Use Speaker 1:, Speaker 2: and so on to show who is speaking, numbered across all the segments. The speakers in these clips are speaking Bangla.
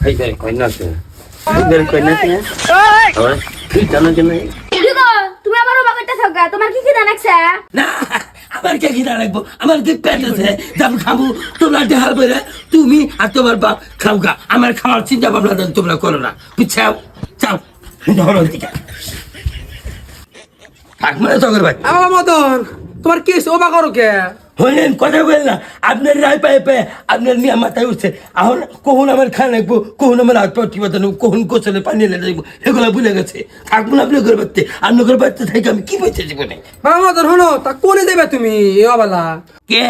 Speaker 1: এই বের কই না আছে বের কই না আছে ওই তুই জানো কি নাই
Speaker 2: কি গো তুমি আমারও বাগানটা থাকা তোমার কি খিদা লাগছে
Speaker 1: না আমার কে খিদা লাগবো আমার কি পেট আছে যাব খাবো তোমরা দেহাল বলে তুমি আর তোমার বাপ খাওগা আমার খাওয়ার চিন্তা ভাবনা তোমরা করো না বুঝছাও চাও ধরো দিকে থাক মানে তগর ভাই
Speaker 3: আমার মতন তোমার কি ও বা করো কে
Speaker 1: হলেন কথা বল না আপনার রায় পায়ে পায়ে আপনার নিয়ে মাথায় উঠছে এখন কখন আমার খান লাগবো কখন আমার হাত পা টিপা দেবো কখন গোসলে পানি এনে যাবো এগুলো ভুলে গেছে থাকবো না আপনার ঘর বাড়তে আপনার ঘর বাড়তে থেকে আমি কি পাইছি জীবনে
Speaker 3: আমার মতন হলো তা কোনে দেবে তুমি এ অবেলা
Speaker 1: কে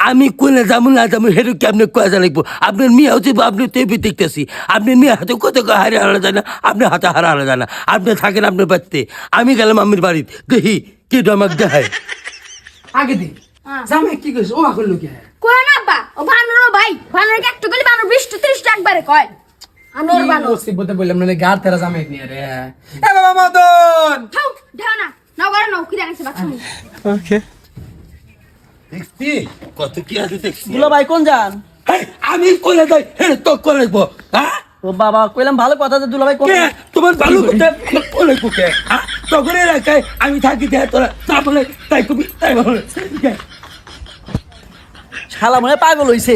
Speaker 1: আমি কোনে যাবো না যাবো হেরু কি আপনার কয়া লাগবো আপনার মেয়ে হচ্ছে আপনি তো দেখতেছি আপনার মেয়ে হাতে কত হারে হারা যায় না আপনার হাতে হারা হারা যায় না আপনি থাকেন আপনার বাড়িতে আমি গেলাম আমির বাড়িতে দেখি কেটু আমাকে দেখায়
Speaker 3: আগে দি জামাই কি কইছ ও বা করলো কে
Speaker 2: কয় না আব্বা ও বানর ভাই বানর একটু গলি বানর 20 30 একবারে কয় আনোর বানর
Speaker 3: মুসিবতে বললাম না গার তেরা জামাই নিয়ে রে এ বাবা মতন
Speaker 2: খাও দাও না নাও করে নাও খিদা লাগছে বাচ্চা
Speaker 3: ওকে
Speaker 1: দেখছি কত কি আছে দেখছি
Speaker 4: দুলা ভাই কোন যান
Speaker 1: আমি কোলে যাই হেরে তো কোলে লাগবো হ্যাঁ
Speaker 4: ও বাবা কইলাম ভালো কথা যে দুলা ভাই কোন
Speaker 1: কে তোমার ভালো করতে কোলে কুকে হ্যাঁ তখন এলাকায় আমি থাকি দেয় তোরা তা বলে তাই কবি তাই বলে
Speaker 4: শালা মনে হয় পাগল হইছে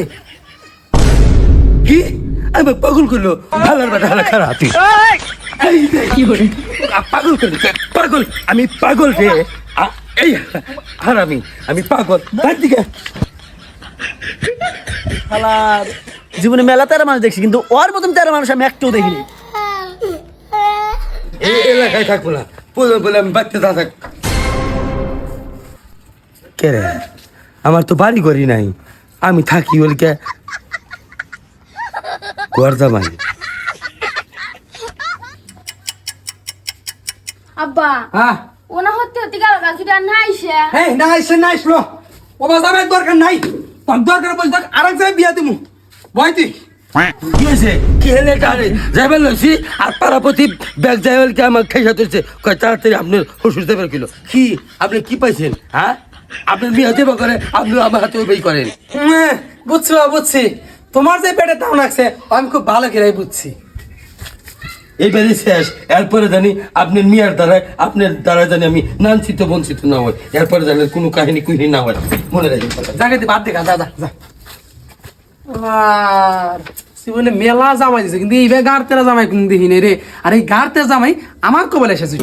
Speaker 1: কি আমি পাগল করলো হালার বাটা হালা খারাপ কি করে পাগল করলো পাগল আমি পাগল রে এই হারামি আমি পাগল তার দিকে
Speaker 4: শালা জীবনে মেলা তেরা মানুষ দেখছি কিন্তু ওর মতন তেরা মানুষ আমি একটাও দেখিনি
Speaker 1: এই এলাকায় থাকবো না বলে আমি বাচ্চা থাক কে রে আমার তো বাড়ি করি নাই আমি থাকি বলি কে গর্দামাই
Speaker 2: আব্বা
Speaker 3: হ্যাঁ
Speaker 2: ওনা হতে হতে গেল গাছ যদি আর না আইসে
Speaker 3: এই না আইসলো ও বা জামাই দরকার নাই তোর দরকার বল দেখ আরেক জায়গায় বিয়া দিমু বই তুই
Speaker 1: কি হয়েছে কি হলে টারে যাইবার লইছি আর পারাপতি ব্যাগ যাইবার কে আমার খেয়ে সাথে কয় তাড়াতাড়ি আপনার শ্বশুর দেবার কিলো কি আপনি কি পাইছেন হ্যাঁ আপনার মেয়ে হতে করে আপনি আমার হাতে ওই করেন
Speaker 3: বুঝছি তোমার যে পেটে তাও লাগছে আমি খুব ভালো করে বুঝছি
Speaker 1: এইবারে শেষ এরপরে জানি আপনার মেয়ের দ্বারায় আপনার দ্বারা জানি আমি লাঞ্ছিত বঞ্চিত না হয় এরপরে জানি কোনো কাহিনী কুহিনী না হয় মনে রাখবেন
Speaker 3: জায়গা দিয়ে বাদ দেখা যা আর জীবনে মেলা জামাই দিছে কিন্তু এইভাবে গাড় তেরা জামাই কোন দিহিনে রে আর এই গাড় তেরা জামাই আমার কবলে এসেছে